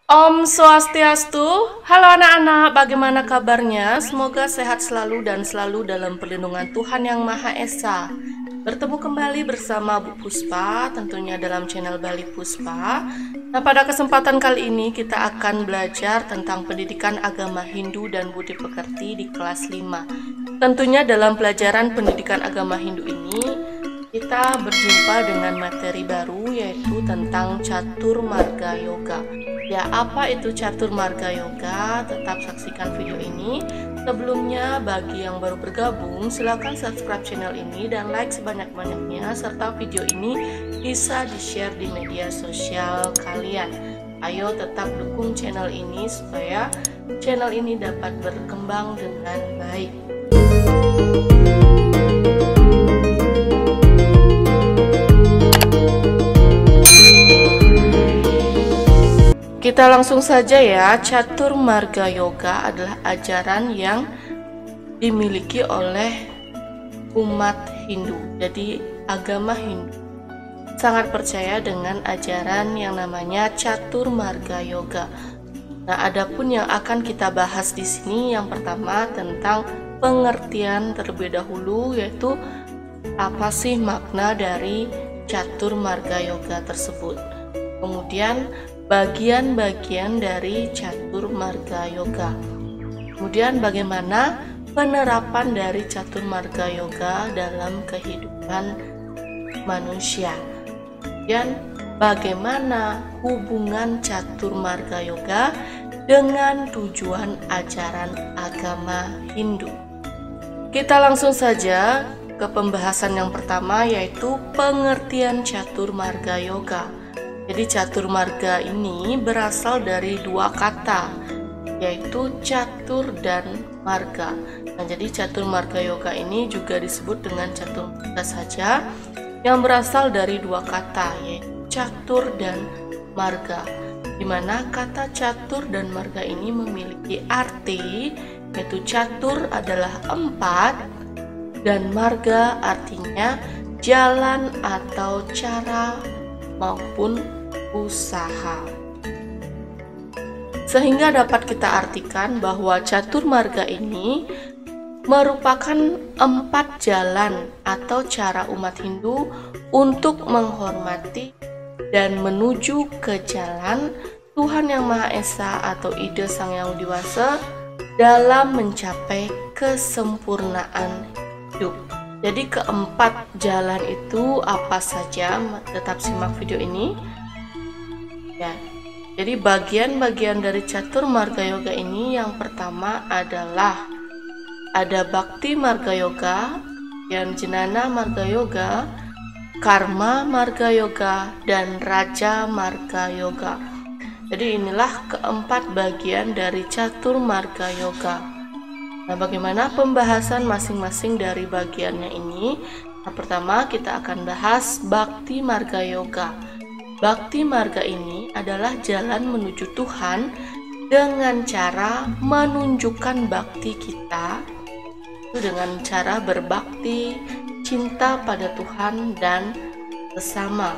Om Swastiastu, halo anak-anak, bagaimana kabarnya? Semoga sehat selalu dan selalu dalam perlindungan Tuhan Yang Maha Esa. Bertemu kembali bersama Bu Puspa, tentunya dalam channel Bali Puspa. Nah, pada kesempatan kali ini kita akan belajar tentang pendidikan agama Hindu dan Budi Pekerti di kelas 5. Tentunya dalam pelajaran pendidikan agama Hindu ini, kita berjumpa dengan materi baru yaitu tentang Catur Marga Yoga. Ya, apa itu Catur Marga Yoga? Tetap saksikan video ini. Sebelumnya, bagi yang baru bergabung, silakan subscribe channel ini dan like sebanyak-banyaknya, serta video ini bisa di-share di media sosial kalian. Ayo tetap dukung channel ini supaya channel ini dapat berkembang dengan baik. Kita langsung saja ya. Catur Marga Yoga adalah ajaran yang dimiliki oleh umat Hindu. Jadi agama Hindu sangat percaya dengan ajaran yang namanya Catur Marga Yoga. Nah, adapun yang akan kita bahas di sini yang pertama tentang pengertian terlebih dahulu, yaitu apa sih makna dari Catur Marga Yoga tersebut. Kemudian bagian-bagian dari Catur Marga Yoga. Kemudian bagaimana penerapan dari Catur Marga Yoga dalam kehidupan manusia. Dan bagaimana hubungan Catur Marga Yoga dengan tujuan ajaran agama Hindu. Kita langsung saja ke pembahasan yang pertama, yaitu pengertian Catur Marga Yoga. Jadi Catur Marga ini berasal dari dua kata, yaitu catur dan marga. Nah, jadi Catur Marga Yoga ini juga disebut dengan catur marga saja, yang berasal dari dua kata, yaitu catur dan marga. Di mana kata catur dan marga ini memiliki arti, yaitu catur adalah 4 dan marga artinya jalan atau cara maupun usaha. Sehingga dapat kita artikan bahwa Catur Marga ini merupakan 4 jalan atau cara umat Hindu untuk menghormati dan menuju ke jalan Tuhan Yang Maha Esa atau ide Sang Yang Widi Wasa dalam mencapai kesempurnaan hidup. Jadi keempat jalan itu apa saja? Tetap simak video ini. Ya, jadi bagian-bagian dari Catur Marga Yoga ini yang pertama adalah ada Bhakti Marga Yoga, dan Jnana Marga Yoga, Karma Marga Yoga, dan Raja Marga Yoga. Jadi inilah keempat bagian dari Catur Marga Yoga. Nah, bagaimana pembahasan masing-masing dari bagiannya ini? Yang pertama kita akan bahas Bhakti Marga Yoga. Bhakti Marga ini adalah jalan menuju Tuhan dengan cara menunjukkan bakti kita, itu dengan cara berbakti, cinta pada Tuhan dan sesama.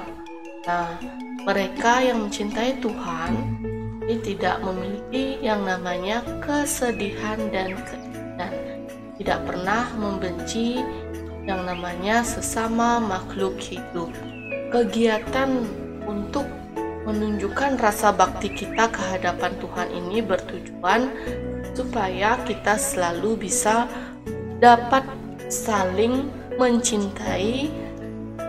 Nah, mereka yang mencintai Tuhan ini tidak memiliki yang namanya kesedihan dan keinginan, tidak pernah membenci yang namanya sesama makhluk hidup. Kegiatan untuk menunjukkan rasa bakti kita ke hadapan Tuhan ini bertujuan supaya kita selalu bisa dapat saling mencintai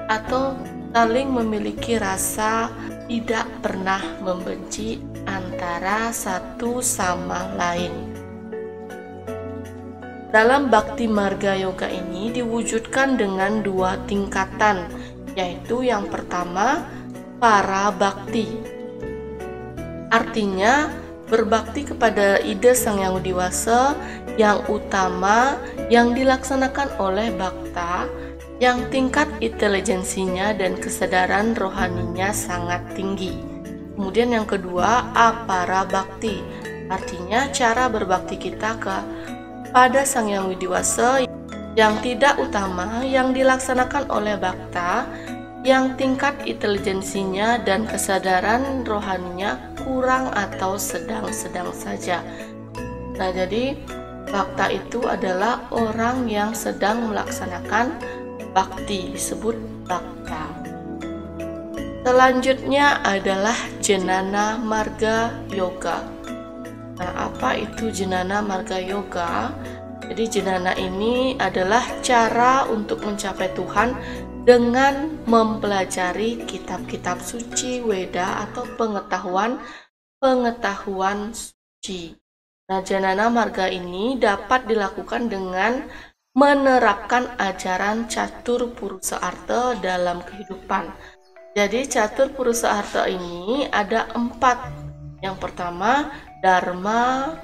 atau saling memiliki rasa tidak pernah membenci antara satu sama lain. Dalam Bhakti Marga Yoga ini diwujudkan dengan 2 tingkatan, yaitu yang pertama para bakti. Artinya berbakti kepada ide Sang Yang Widi Wasa yang utama yang dilaksanakan oleh bakta yang tingkat intelijensinya dan kesadaran rohaninya sangat tinggi. Kemudian yang kedua, apara bakti. Artinya cara berbakti kita kepada Sang Yang Widi Wasa yang tidak utama yang dilaksanakan oleh bakta yang tingkat intelijensinya dan kesadaran rohaninya kurang atau sedang-sedang saja. Nah, jadi bakta itu adalah orang yang sedang melaksanakan bakti, disebut bakta. Selanjutnya adalah Jnana Marga Yoga. Nah, apa itu Jnana Marga Yoga? Jadi jnana ini adalah cara untuk mencapai Tuhan dengan mempelajari kitab-kitab suci, Weda, atau pengetahuan suci. Nah, Jnana Marga ini dapat dilakukan dengan menerapkan ajaran Catur Purusa Arta dalam kehidupan. Jadi Catur Purusa Arta ini ada 4. Yang pertama, Dharma,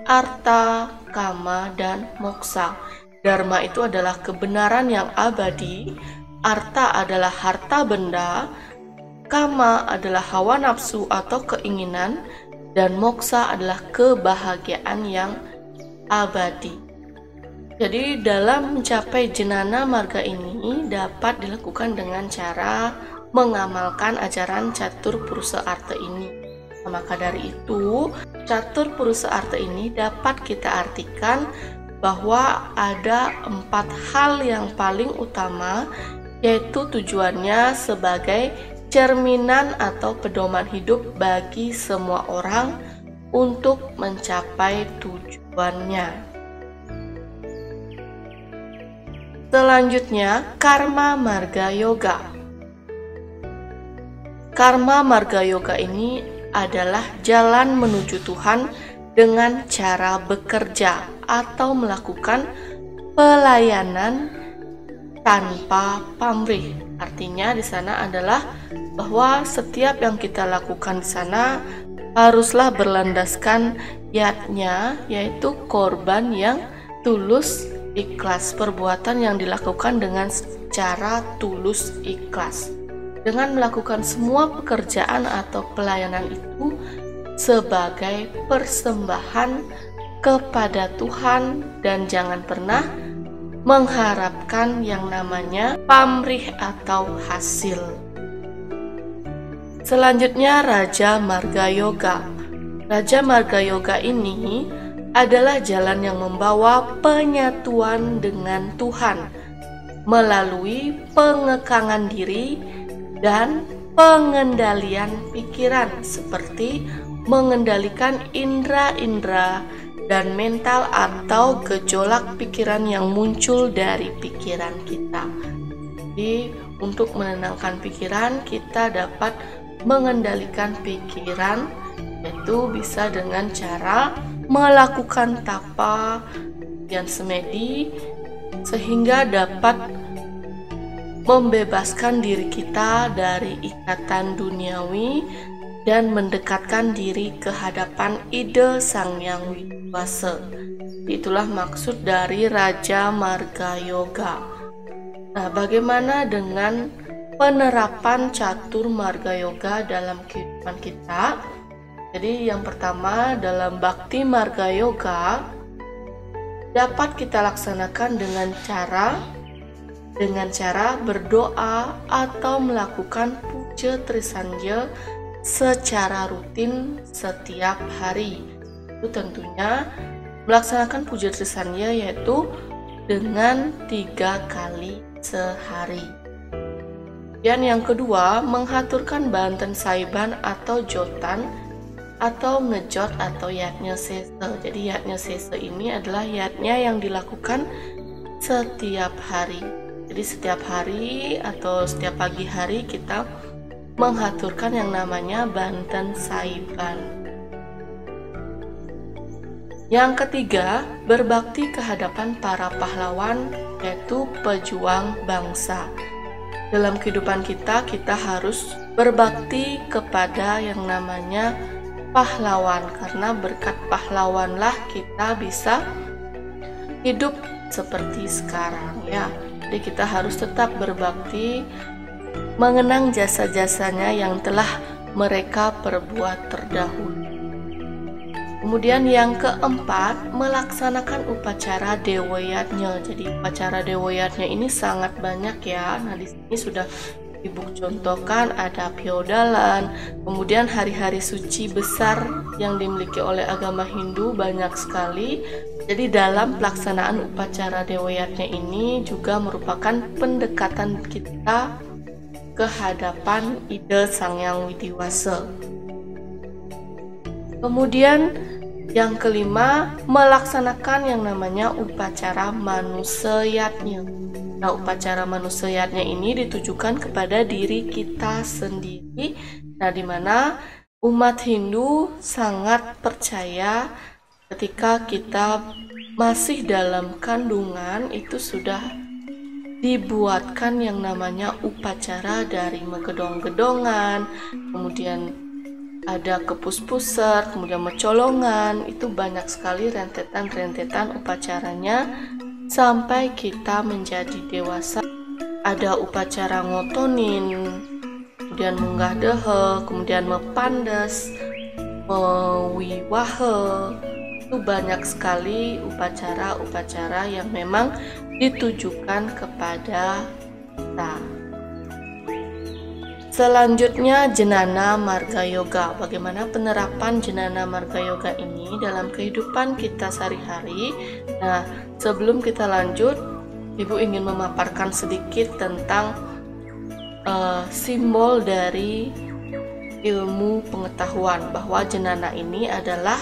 Arta, Kama, dan Moksa. Dharma itu adalah kebenaran yang abadi, Arta adalah harta benda, Kama adalah hawa nafsu atau keinginan, dan Moksa adalah kebahagiaan yang abadi. Jadi dalam mencapai Jnana Marga ini dapat dilakukan dengan cara mengamalkan ajaran Catur Purusa Arta ini. Maka dari itu, Catur Purusa Arta ini dapat kita artikan bahwa ada 4 hal yang paling utama, yaitu tujuannya sebagai cerminan atau pedoman hidup bagi semua orang untuk mencapai tujuannya. Selanjutnya, Karma Marga Yoga. Karma Marga Yoga ini adalah jalan menuju Tuhan dengan cara bekerja atau melakukan pelayanan tanpa pamrih. Artinya di sana adalah bahwa setiap yang kita lakukan di sana haruslah berlandaskan yatnya, yaitu korban yang tulus ikhlas, perbuatan yang dilakukan dengan secara tulus ikhlas. Dengan melakukan semua pekerjaan atau pelayanan itu sebagai persembahan kepada Tuhan dan jangan pernah mengharapkan yang namanya pamrih atau hasil. Selanjutnya, Raja Marga Yoga. Raja Marga Yoga ini adalah jalan yang membawa penyatuan dengan Tuhan melalui pengekangan diri dan pengendalian pikiran, seperti mengendalikan indera-indera dan mental atau gejolak pikiran yang muncul dari pikiran kita. Jadi untuk menenangkan pikiran, kita dapat mengendalikan pikiran, yaitu bisa dengan cara melakukan tapa dan semedi, sehingga dapat membebaskan diri kita dari ikatan duniawi dan mendekatkan diri ke hadapan ide Sang Yang Wibasa. Itulah maksud dari Raja Marga Yoga. Nah, bagaimana dengan penerapan Catur Marga Yoga dalam kehidupan kita? Jadi yang pertama, dalam Bhakti Marga Yoga dapat kita laksanakan dengan cara berdoa atau melakukan puja trisanja secara rutin setiap hari. Itu tentunya melaksanakan puja trisanja yaitu dengan 3 kali sehari. Dan yang kedua, menghaturkan banten saiban atau jotan atau ngejot atau yatnya sesa. Jadi yatnya sesa ini adalah yatnya yang dilakukan setiap hari. Jadi setiap hari atau setiap pagi hari kita menghaturkan yang namanya banten saiban. Yang ketiga, berbakti ke hadapan para pahlawan, yaitu pejuang bangsa. Dalam kehidupan kita harus berbakti kepada yang namanya pahlawan, karena berkat pahlawanlah kita bisa hidup seperti sekarang ya. Jadi kita harus tetap berbakti, mengenang jasa-jasanya yang telah mereka perbuat terdahulu. Kemudian yang keempat, melaksanakan upacara Dewa Yatnya. Jadi upacara Dewa Yatnya ini sangat banyak ya. Nah, di sini sudah Ibu contohkan ada Piodalan, kemudian hari-hari suci besar yang dimiliki oleh agama Hindu banyak sekali. Jadi dalam pelaksanaan upacara Dewayatnya ini juga merupakan pendekatan kita ke hadapan ide Sang Hyang Widiwasa. Kemudian yang kelima, melaksanakan yang namanya upacara manuseyatnya. Nah, upacara manuseyatnya ini ditujukan kepada diri kita sendiri. Nah, di mana umat Hindu sangat percaya ketika kita masih dalam kandungan itu sudah dibuatkan yang namanya upacara dari megedong-gedongan, kemudian ada kepus-puser, kemudian mecolongan. Itu banyak sekali rentetan-rentetan upacaranya sampai kita menjadi dewasa. Ada upacara ngotonin, kemudian munggah dehe, kemudian mepandes, mewiwahe. Itu banyak sekali upacara-upacara yang memang ditujukan kepada kita. Selanjutnya, Jenana Marga Yoga. Bagaimana penerapan Jenana Marga Yoga ini dalam kehidupan kita sehari-hari? Nah, sebelum kita lanjut, Ibu ingin memaparkan sedikit tentang simbol dari ilmu pengetahuan, bahwa jenana ini adalah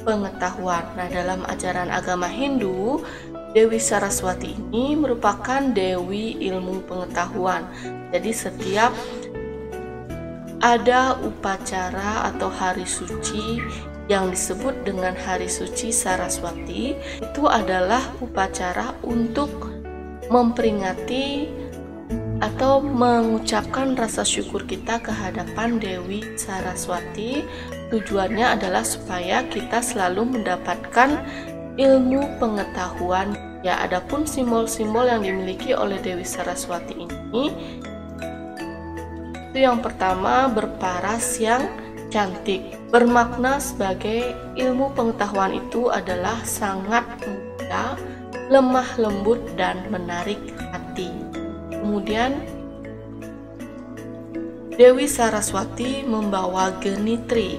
pengetahuan. Nah, dalam ajaran agama Hindu, Dewi Saraswati ini merupakan Dewi ilmu pengetahuan. Jadi setiap ada upacara atau hari suci yang disebut dengan hari suci Saraswati, itu adalah upacara untuk memperingati atau mengucapkan rasa syukur kita ke hadapan Dewi Saraswati. Tujuannya adalah supaya kita selalu mendapatkan ilmu pengetahuan. Ya, adapun simbol-simbol yang dimiliki oleh Dewi Saraswati ini, itu yang pertama, berparas yang cantik. Bermakna sebagai ilmu pengetahuan itu adalah sangat mudah, lemah lembut, dan menarik hati. Kemudian Dewi Saraswati membawa genitri.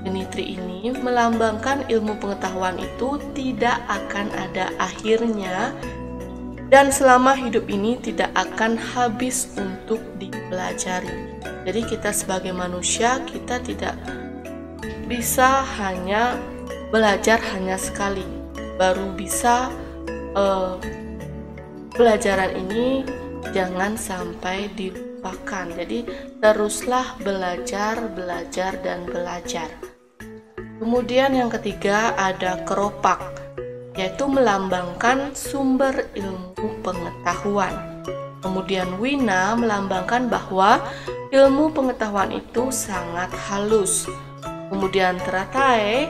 Genitri ini melambangkan ilmu pengetahuan itu tidak akan ada akhirnya, dan selama hidup ini tidak akan habis untuk dipelajari. Jadi kita sebagai manusia, kita tidak bisa hanya belajar hanya sekali, baru bisa pelajaran ini jangan sampai dilupakan. Jadi teruslah belajar, dan belajar. Kemudian yang ketiga ada keropak, yaitu melambangkan sumber ilmu pengetahuan. Kemudian wina melambangkan bahwa ilmu pengetahuan itu sangat halus. Kemudian teratai,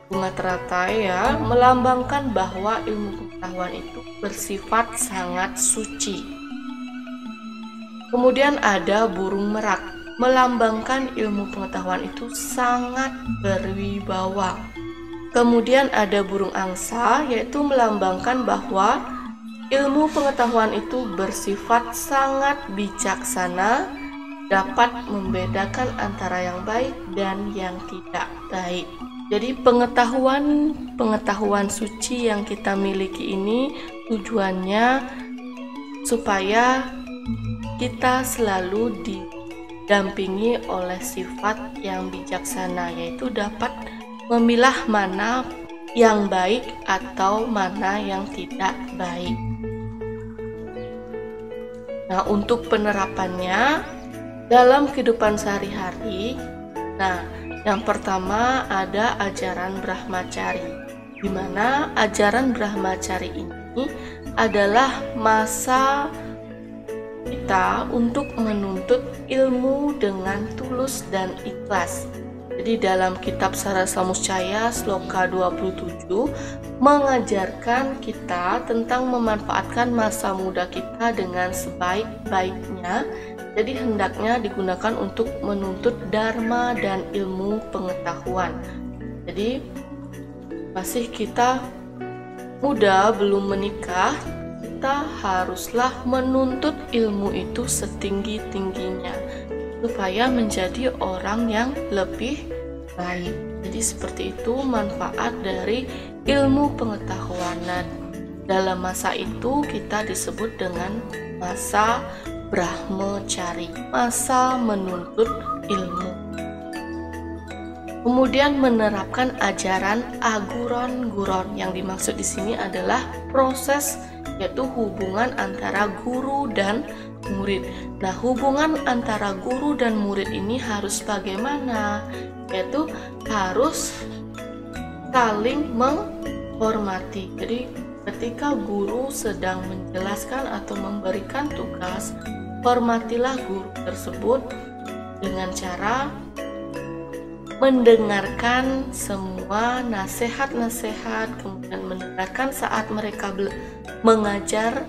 bunga teratai ya, melambangkan bahwa ilmu pengetahuan itu bersifat sangat suci. Kemudian ada burung merak, melambangkan ilmu pengetahuan itu sangat berwibawa. Kemudian ada burung angsa, yaitu melambangkan bahwa ilmu pengetahuan itu bersifat sangat bijaksana, dapat membedakan antara yang baik dan yang tidak baik. Jadi pengetahuan suci yang kita miliki ini tujuannya supaya kita selalu didampingi oleh sifat yang bijaksana, yaitu dapat memilah mana yang baik atau mana yang tidak baik. Nah, untuk penerapannya dalam kehidupan sehari-hari, nah, yang pertama ada ajaran Brahmacari, di mana ajaran Brahmacari ini adalah masa kita untuk menuntut ilmu dengan tulus dan ikhlas. Jadi dalam kitab Sarasamuscaya Sloka 27 mengajarkan kita tentang memanfaatkan masa muda kita dengan sebaik-baiknya. Jadi hendaknya digunakan untuk menuntut dharma dan ilmu pengetahuan. Jadi masih kita muda, belum menikah, kita haruslah menuntut ilmu itu setinggi-tingginya supaya menjadi orang yang lebih baik. Jadi seperti itu manfaat dari ilmu pengetahuan. Nah, dalam masa itu kita disebut dengan masa Brahmacari, masa menuntut ilmu. Kemudian menerapkan ajaran aguron-guron. Yang dimaksud di sini adalah proses, yaitu hubungan antara guru dan murid. Nah, hubungan antara guru dan murid ini harus bagaimana? Yaitu harus saling menghormati. Jadi ketika guru sedang menjelaskan atau memberikan tugas, hormatilah guru tersebut dengan cara mendengarkan semua nasihat-nasihat, kemudian mendengarkan saat mereka mengajar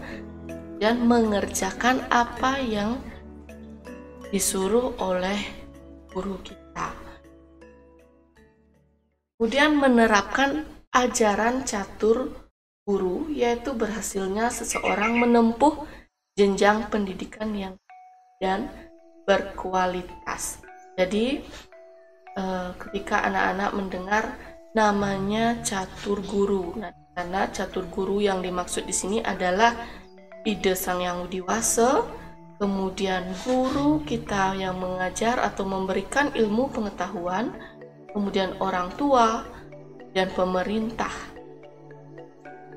dan mengerjakan apa yang disuruh oleh guru kita. Kemudian menerapkan ajaran catur guru, yaitu berhasilnya seseorang menempuh jenjang pendidikan yang dan berkualitas. Jadi ketika anak-anak mendengar namanya catur guru, nah, karena catur guru yang dimaksud di sini adalah ide Sang Yang Widi Wasa, kemudian guru kita yang mengajar atau memberikan ilmu pengetahuan, kemudian orang tua dan pemerintah.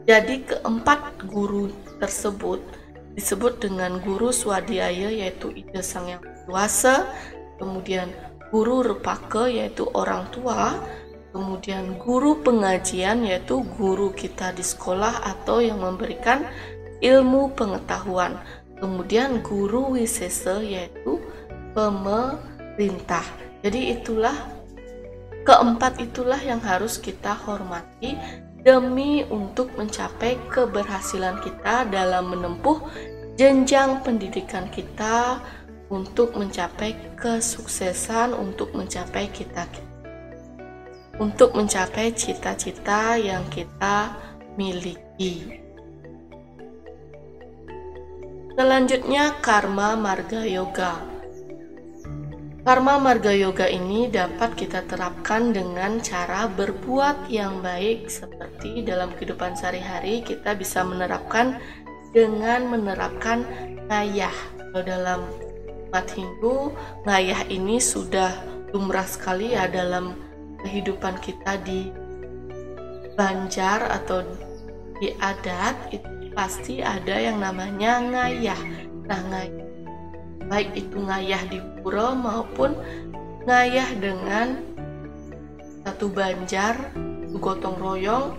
Jadi keempat guru tersebut disebut dengan guru swadhyaya, yaitu ide Sang Yang Widi Wasa, kemudian guru repaka, yaitu orang tua, kemudian guru pengajian, yaitu guru kita di sekolah atau yang memberikan ilmu pengetahuan, kemudian guru wisesa, yaitu pemerintah. Jadi keempat itulah yang harus kita hormati demi untuk mencapai keberhasilan kita dalam menempuh jenjang pendidikan kita, untuk mencapai kesuksesan, untuk mencapai cita-cita yang kita miliki. Selanjutnya, Karma Marga Yoga. Karma Marga Yoga ini dapat kita terapkan dengan cara berbuat yang baik, seperti dalam kehidupan sehari-hari kita bisa menerapkan dengan menerapkan ngayah. Dalam umat Hindu, ngayah ini sudah lumrah sekali ya dalam kehidupan kita di Banjar atau di adat, itu pasti ada yang namanya ngayah. Nah, ngayah, baik itu ngayah di pura maupun ngayah dengan satu Banjar, gotong royong,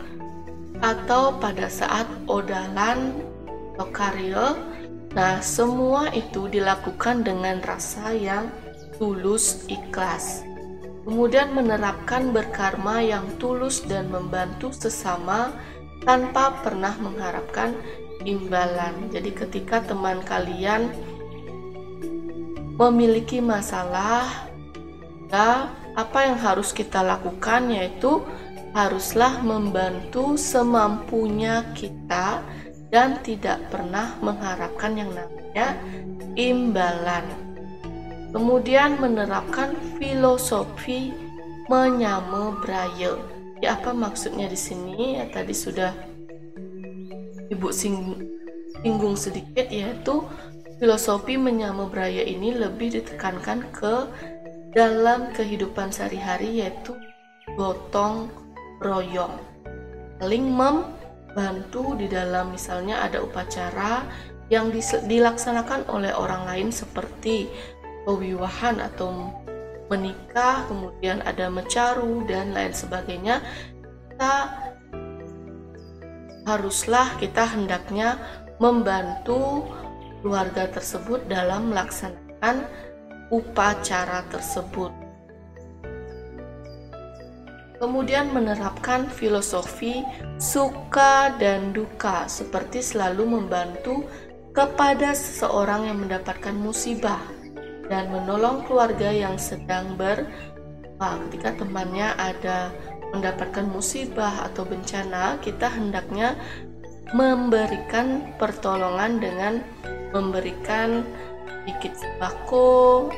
atau pada saat odalan atau karya. Nah, semua itu dilakukan dengan rasa yang tulus, ikhlas. Kemudian menerapkan berkarma yang tulus dan membantu sesama tanpa pernah mengharapkan imbalan. Jadi ketika teman kalian memiliki masalah, apa yang harus kita lakukan, yaitu haruslah membantu semampunya kita dan tidak pernah mengharapkan yang namanya imbalan. Kemudian menerapkan filosofi menyama braya. Ya, apa maksudnya di sini? Ya, tadi sudah Ibu singgung sedikit, yaitu filosofi menyama braya ini lebih ditekankan ke dalam kehidupan sehari-hari, yaitu gotong royong, saling membantu di dalam, misalnya ada upacara yang dilaksanakan oleh orang lain seperti pewiwahan atau menikah, kemudian ada mecaru dan lain sebagainya. Kita hendaknya membantu keluarga tersebut dalam melaksanakan upacara tersebut. Kemudian menerapkan filosofi suka dan duka, seperti selalu membantu kepada seseorang yang mendapatkan musibah dan menolong keluarga yang sedang ketika temannya ada mendapatkan musibah atau bencana, kita hendaknya memberikan pertolongan dengan memberikan sedikit sembako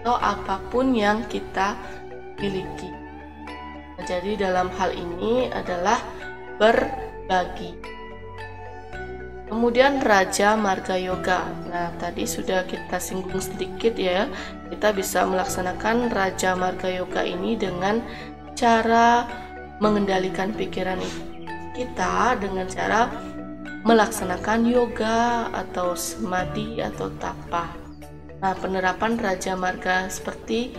atau apapun yang kita miliki. Nah, jadi dalam hal ini adalah berbagi. Kemudian Raja Marga Yoga. Nah, tadi sudah kita singgung sedikit ya. Kita bisa melaksanakan Raja Marga Yoga ini dengan cara mengendalikan pikiran kita dengan cara melaksanakan yoga atau samadhi atau tapa. Nah, penerapan Raja Marga seperti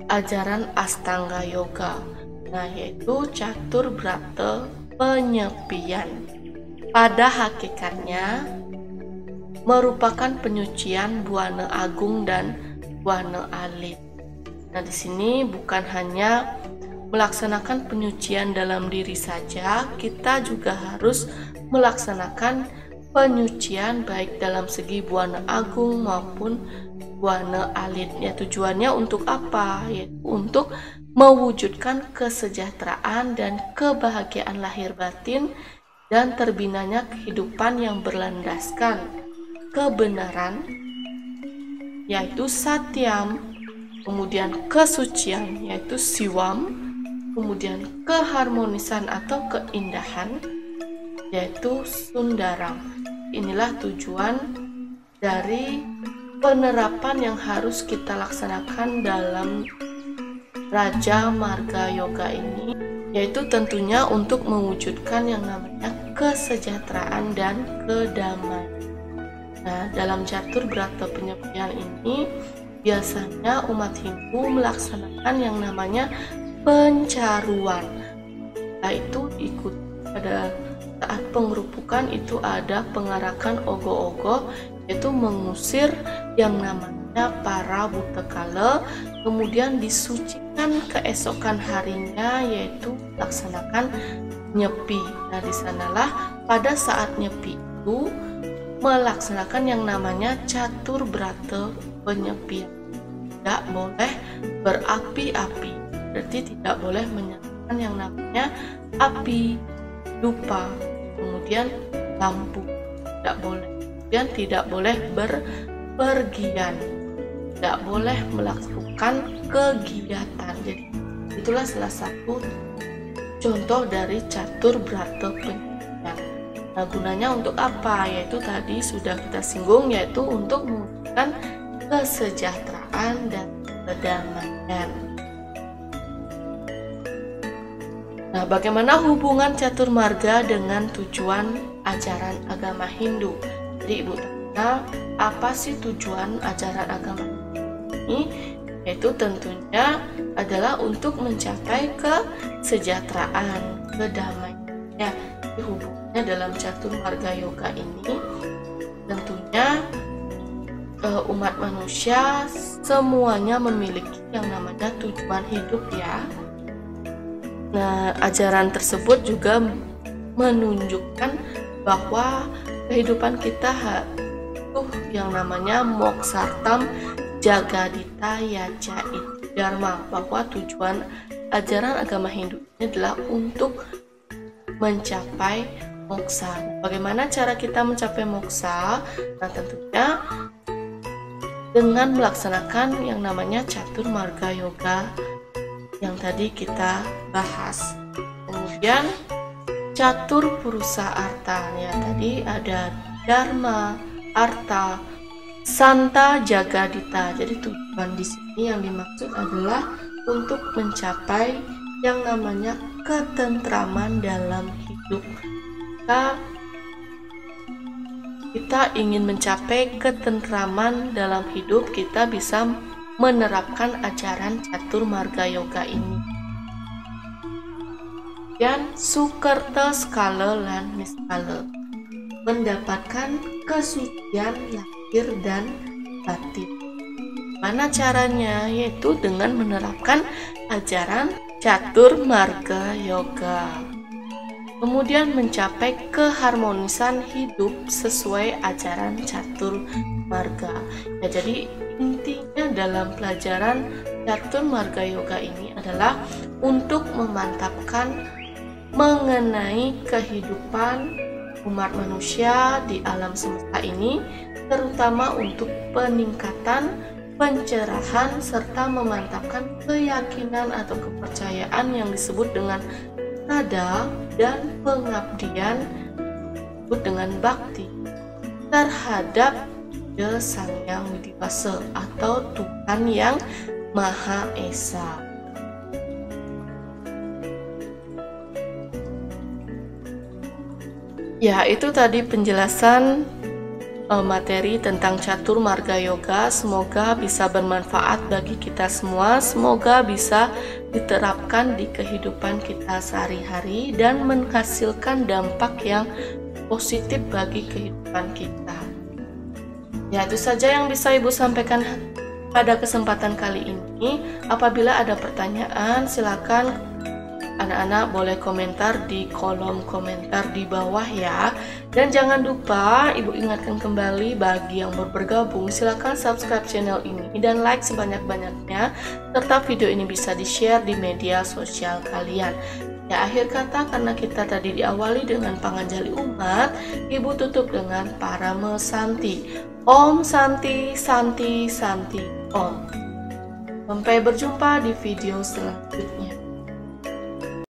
ajaran Astanga Yoga. Nah, yaitu catur brata penyepian. Pada hakikatnya merupakan penyucian buana agung dan buana alit. Nah, di sini bukan hanya melaksanakan penyucian dalam diri saja, kita juga harus melaksanakan penyucian baik dalam segi buana agung maupun buana alit. Ya, tujuannya untuk apa? Yaitu untuk mewujudkan kesejahteraan dan kebahagiaan lahir batin dan terbinanya kehidupan yang berlandaskan kebenaran, yaitu satyam, kemudian kesucian yaitu siwam, kemudian keharmonisan atau keindahan yaitu sundaram. Inilah tujuan dari penerapan yang harus kita laksanakan dalam Raja Marga Yoga ini, yaitu tentunya untuk mewujudkan yang namanya kesejahteraan dan kedamaian. Nah, dalam catur brata penyepian ini biasanya umat Hindu melaksanakan yang namanya pencaruan. Nah, itu ikut pada saat pengerupukan itu ada pengarakan ogo-ogo, yaitu mengusir yang namanya para butekala, kemudian disucikan keesokan harinya yaitu laksanakan nyepi. Nah, di sanalah pada saat nyepi itu melaksanakan yang namanya catur brata penyepian. Tidak boleh berapi-api, berarti tidak boleh menyalakan yang namanya api, dupa, kemudian lampu, tidak boleh. Kemudian tidak boleh berpergian, tidak boleh melakukan kegiatan. Jadi itulah salah satu contoh dari catur brata penyepian. Nah, gunanya untuk apa? Yaitu tadi sudah kita singgung, yaitu untuk mewujudkan kesejahteraan dan kedamaian. Nah, bagaimana hubungan catur marga dengan tujuan ajaran agama Hindu? Jadi Ibu tanya, apa sih tujuan ajaran agama ini? Yaitu tentunya adalah untuk mencapai kesejahteraan, kedamaian. Ya, hubungannya dalam catur marga yoga ini tentunya umat manusia semuanya memiliki yang namanya tujuan hidup ya. Nah, ajaran tersebut juga menunjukkan bahwa kehidupan kita itu yang namanya moksartam jagadita yaca itu dharma, bahwa tujuan ajaran agama Hindu ini adalah untuk mencapai moksa. Bagaimana cara kita mencapai moksa? Nah, tentunya dengan melaksanakan yang namanya catur marga yoga yang tadi kita bahas. Kemudian catur purusa arta, ya tadi ada dharma, arta, santa, jagadita. Jadi tujuan di sini yang dimaksud adalah untuk mencapai yang namanya ketentraman dalam hidup. Kita ingin mencapai ketentraman dalam hidup, kita bisa menerapkan ajaran catur marga yoga ini. Dan sukerta skala lan niskala, mendapatkan kesucian lahir dan batin. Mana caranya? Yaitu dengan menerapkan ajaran catur marga yoga. Kemudian mencapai keharmonisan hidup sesuai ajaran catur marga. Ya, jadi intinya dalam pelajaran catur marga yoga ini adalah untuk memantapkan mengenai kehidupan umat manusia di alam semesta ini, terutama untuk peningkatan, pencerahan, serta memantapkan keyakinan atau kepercayaan yang disebut dengan tada dan pengabdian disebut dengan bakti terhadap Sang Hyang Widibasa atau Tuhan yang Maha Esa. Ya, itu tadi penjelasan materi tentang Catur Marga Yoga. Semoga bisa bermanfaat bagi kita semua. Semoga bisa diterapkan di kehidupan kita sehari-hari dan menghasilkan dampak yang positif bagi kehidupan kita. Ya, itu saja yang bisa Ibu sampaikan pada kesempatan kali ini. Apabila ada pertanyaan, silakan anak-anak boleh komentar di kolom komentar di bawah ya. Dan jangan lupa Ibu ingatkan kembali bagi yang baru bergabung, silakan subscribe channel ini dan like sebanyak-banyaknya, serta video ini bisa di-share di media sosial kalian. Ya, akhir kata, karena kita tadi diawali dengan panganjali umat, Ibu tutup dengan Parama Santi. Om Santi Santi Santi Om. Sampai berjumpa di video selanjutnya.